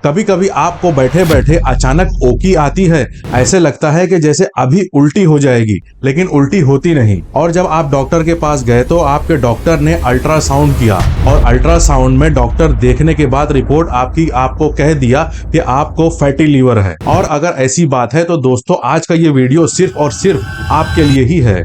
कभी कभी आपको बैठे बैठे अचानक ओकी आती है, ऐसे लगता है कि जैसे अभी उल्टी हो जाएगी, लेकिन उल्टी होती नहीं। और जब आप डॉक्टर के पास गए तो आपके डॉक्टर ने अल्ट्रासाउंड किया और अल्ट्रासाउंड में डॉक्टर देखने के बाद रिपोर्ट आपको कह दिया कि आपको फैटी लीवर है। और अगर ऐसी बात है तो दोस्तों आज का ये वीडियो सिर्फ और सिर्फ आपके लिए ही है।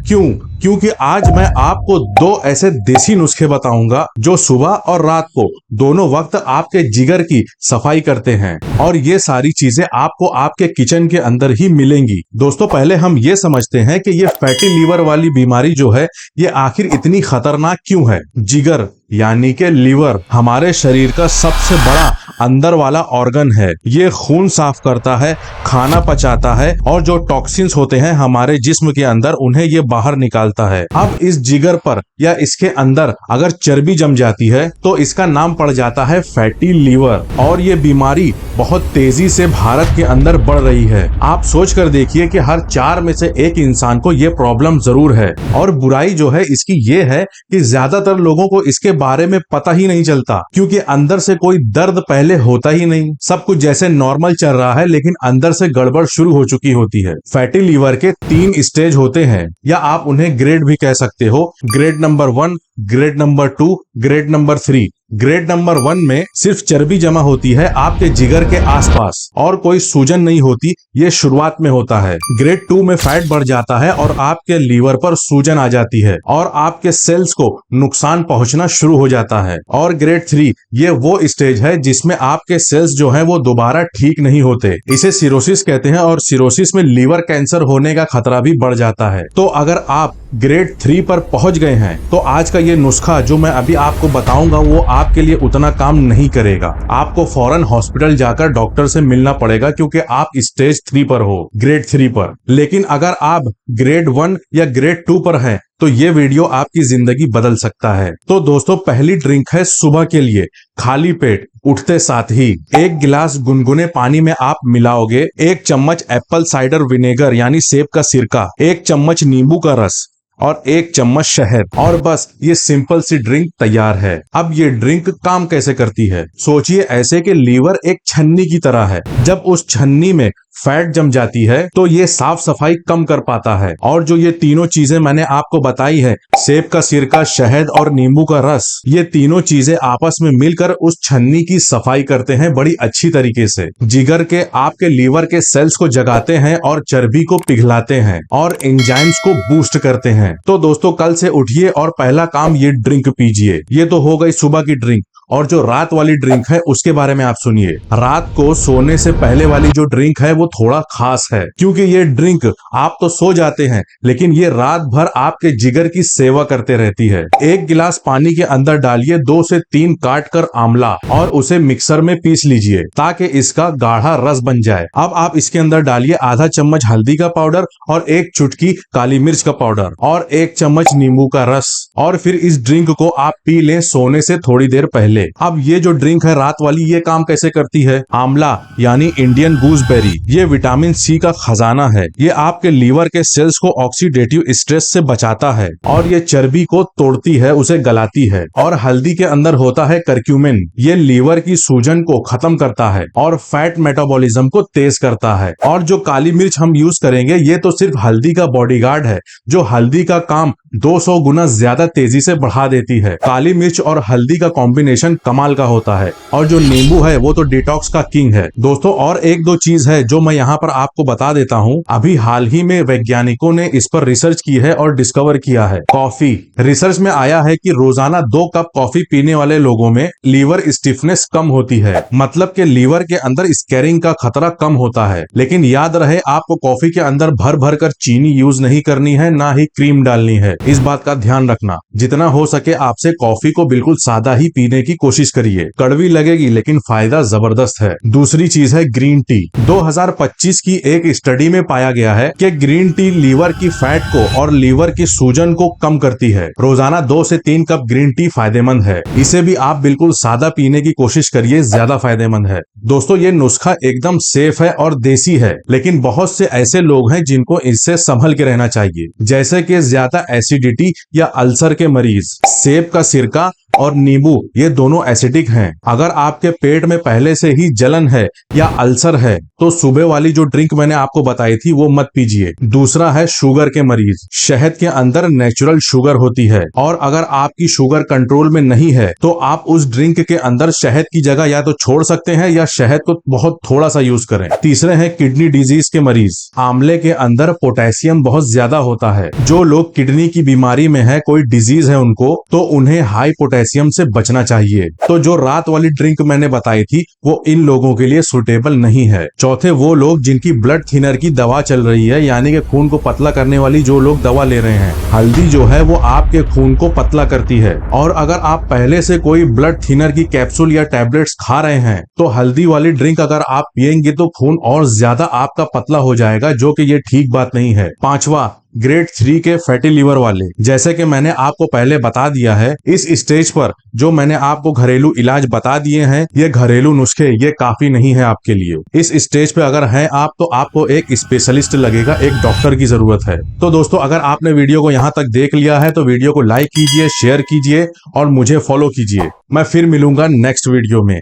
क्योंकि आज मैं आपको दो ऐसे देसी नुस्खे बताऊंगा जो सुबह और रात को दोनों वक्त आपके जिगर की सफाई करते हैं, और ये सारी चीजें आपको आपके किचन के अंदर ही मिलेंगी। दोस्तों पहले हम ये समझते हैं कि ये फैटी लीवर वाली बीमारी जो है ये आखिर इतनी खतरनाक क्यों है। जिगर यानी कि लीवर हमारे शरीर का सबसे बड़ा अंदर वाला ऑर्गन है। ये खून साफ करता है, खाना पचाता है और जो टॉक्सिन्स होते हैं हमारे जिस्म के अंदर उन्हें ये बाहर निकालता है। अब इस जिगर पर या इसके अंदर अगर चर्बी जम जाती है तो इसका नाम पड़ जाता है फैटी लीवर, और ये बीमारी बहुत तेजी से भारत के अंदर बढ़ रही है। आप सोच कर देखिए कि हर 4 में से 1 इंसान को ये प्रॉब्लम जरूर है। और बुराई जो है इसकी ये है कि ज्यादातर लोगों को इसके बारे में पता ही नहीं चलता, क्योंकि अंदर से कोई दर्द पहले होता ही नहीं। सब कुछ जैसे नॉर्मल चल रहा है, लेकिन अंदर से गड़बड़ शुरू हो चुकी होती है। फैटी लीवर के 3 स्टेज होते हैं, या आप उन्हें ग्रेड भी कह सकते हो। Grade number 1, grade number 2, grade number 3। Grade number 1 में सिर्फ चर्बी जमा होती है आपके जिगर के आसपास और कोई सूजन नहीं होती, ये शुरुआत में होता है। ग्रेड 2 में फैट बढ़ जाता है और आपके लीवर पर सूजन आ जाती है और आपके सेल्स को नुकसान पहुंचना शुरू हो जाता है। और ग्रेड 3 ये वो स्टेज है जिसमें आपके सेल्स जो है वो दोबारा ठीक नहीं होते। इसे सिरोसिस कहते हैं, और सिरोसिस में लीवर कैंसर होने का खतरा भी बढ़ जाता है। तो अगर आप ग्रेड 3 पर पहुंच गए हैं तो आज का ये नुस्खा जो मैं अभी आपको बताऊंगा वो आपके लिए उतना काम नहीं करेगा। आपको फौरन हॉस्पिटल जाकर डॉक्टर से मिलना पड़ेगा, क्योंकि आप स्टेज 3 पर हो, ग्रेड 3 पर। लेकिन अगर आप ग्रेड 1 या ग्रेड 2 पर हैं तो ये वीडियो आपकी जिंदगी बदल सकता है। तो दोस्तों पहली ड्रिंक है सुबह के लिए। खाली पेट उठते साथ ही 1 गिलास गुनगुने पानी में आप मिलाओगे 1 चम्मच एप्पल साइडर विनेगर यानी सेब का सिरका, 1 चम्मच नींबू का रस और 1 चम्मच शहद, और बस ये सिंपल सी ड्रिंक तैयार है। अब ये ड्रिंक काम कैसे करती है? सोचिए ऐसे कि लीवर एक छन्नी की तरह है। जब उस छन्नी में फैट जम जाती है तो ये साफ सफाई कम कर पाता है, और जो ये तीनों चीजें मैंने आपको बताई है, सेब का सिरका, शहद और नींबू का रस, ये तीनों चीजें आपस में मिलकर उस छन्नी की सफाई करते हैं बड़ी अच्छी तरीके से। जिगर के आपके लीवर के सेल्स को जगाते हैं और चर्बी को पिघलाते हैं और एंजाइम्स को बूस्ट करते हैं। तो दोस्तों कल से उठिए और पहला काम ये ड्रिंक पीजिए। ये तो हो गई सुबह की ड्रिंक। और जो रात वाली ड्रिंक है उसके बारे में आप सुनिए। रात को सोने से पहले वाली जो ड्रिंक है वो थोड़ा खास है, क्योंकि ये ड्रिंक आप तो सो जाते हैं लेकिन ये रात भर आपके जिगर की सेवा करते रहती है। 1 गिलास पानी के अंदर डालिए 2 से 3 काट कर आंवला और उसे मिक्सर में पीस लीजिए ताकि इसका गाढ़ा रस बन जाए। अब आप इसके अंदर डालिए आधा चम्मच हल्दी का पाउडर और 1 चुटकी काली मिर्च का पाउडर और 1 चम्मच नींबू का रस, और फिर इस ड्रिंक को आप पी लें सोने से थोड़ी देर पहले। अब ये जो ड्रिंक है रात वाली, ये काम कैसे करती है? आंवला यानी इंडियन गूसबेरी, ये विटामिन सी का खजाना है। ये आपके लीवर के सेल्स को ऑक्सीडेटिव स्ट्रेस से बचाता है और ये चर्बी को तोड़ती है, उसे गलाती है। और हल्दी के अंदर होता है करक्यूमिन, ये लीवर की सूजन को खत्म करता है और फैट मेटाबॉलिज्म को तेज करता है। और जो काली मिर्च हम यूज करेंगे ये तो सिर्फ हल्दी का बॉडीगार्ड है, जो हल्दी का काम 200 गुना ज्यादा तेजी से बढ़ा देती है। काली मिर्च और हल्दी का कॉम्बिनेशन कमाल का होता है। और जो नींबू है वो तो डिटॉक्स का किंग है। दोस्तों और 1-2 चीज है जो मैं यहाँ पर आपको बता देता हूँ। अभी हाल ही में वैज्ञानिकों ने इस पर रिसर्च की है और डिस्कवर किया है। कॉफी, रिसर्च में आया है कि रोजाना 2 कप कॉफी पीने वाले लोगों में लीवर स्टिफनेस कम होती है, मतलब कि लीवर के अंदर स्कैरिंग का खतरा कम होता है। लेकिन याद रहे आपको कॉफी के अंदर भर भर कर चीनी यूज नहीं करनी है, ना ही क्रीम डालनी है। इस बात का ध्यान रखना। जितना हो सके आपसे कॉफी को बिल्कुल सादा ही पीने की कोशिश करिए। कड़वी लगेगी लेकिन फायदा जबरदस्त है। दूसरी चीज है ग्रीन टी। 2025 की एक स्टडी में पाया गया है कि ग्रीन टी लीवर की फैट को और लीवर की सूजन को कम करती है। रोजाना 2 से 3 कप ग्रीन टी फायदेमंद है। इसे भी आप बिल्कुल सादा पीने की कोशिश करिए, ज्यादा फायदेमंद है। दोस्तों ये नुस्खा एकदम सेफ है और देसी है, लेकिन बहुत से ऐसे लोग हैं जिनको इससे संभल के रहना चाहिए, जैसे कि ज्यादा एसिडिटी या अल्सर के मरीज। सेब का सिरका और नींबू ये दोनों एसिडिक हैं। अगर आपके पेट में पहले से ही जलन है या अल्सर है तो सुबह वाली जो ड्रिंक मैंने आपको बताई थी वो मत पीजिए। दूसरा है शुगर के मरीज। शहद के अंदर नेचुरल शुगर होती है और अगर आपकी शुगर कंट्रोल में नहीं है तो आप उस ड्रिंक के अंदर शहद की जगह या तो छोड़ सकते हैं या शहद को बहुत थोड़ा सा यूज करें। तीसरे हैं किडनी डिजीज के मरीज। आंवले के अंदर पोटेशियम बहुत ज्यादा होता है। जो लोग किडनी की बीमारी में है, कोई डिजीज है उनको, तो उन्हें हाई पोटेशियम से बचना चाहिए। तो जो रात वाली ड्रिंक मैंने बताई थी वो इन लोगों के लिए सुटेबल नहीं है। चौथे वो लोग जिनकी ब्लड थिनर की दवा चल रही है, यानी कि खून को पतला करने वाली जो लोग दवा ले रहे हैं। हल्दी जो है वो आपके खून को पतला करती है और अगर आप पहले से कोई ब्लड थिनर की कैप्सूल या टैबलेट्स खा रहे हैं तो हल्दी वाली ड्रिंक अगर आप पिएंगे तो खून और ज्यादा आपका पतला हो जाएगा, जो कि ये ठीक बात नहीं है। पांचवा, ग्रेड 3 के फैटी लिवर वाले। जैसे कि मैंने आपको पहले बता दिया है, इस स्टेज पर जो मैंने आपको घरेलू इलाज बता दिए हैं, ये घरेलू नुस्खे ये काफी नहीं है आपके लिए। इस स्टेज पे अगर हैं आप तो आपको एक स्पेशलिस्ट लगेगा, एक डॉक्टर की जरूरत है। तो दोस्तों, अगर आपने वीडियो को यहाँ तक देख लिया है तो वीडियो को लाइक कीजिए, शेयर कीजिए और मुझे फॉलो कीजिए। मैं फिर मिलूंगा नेक्स्ट वीडियो में।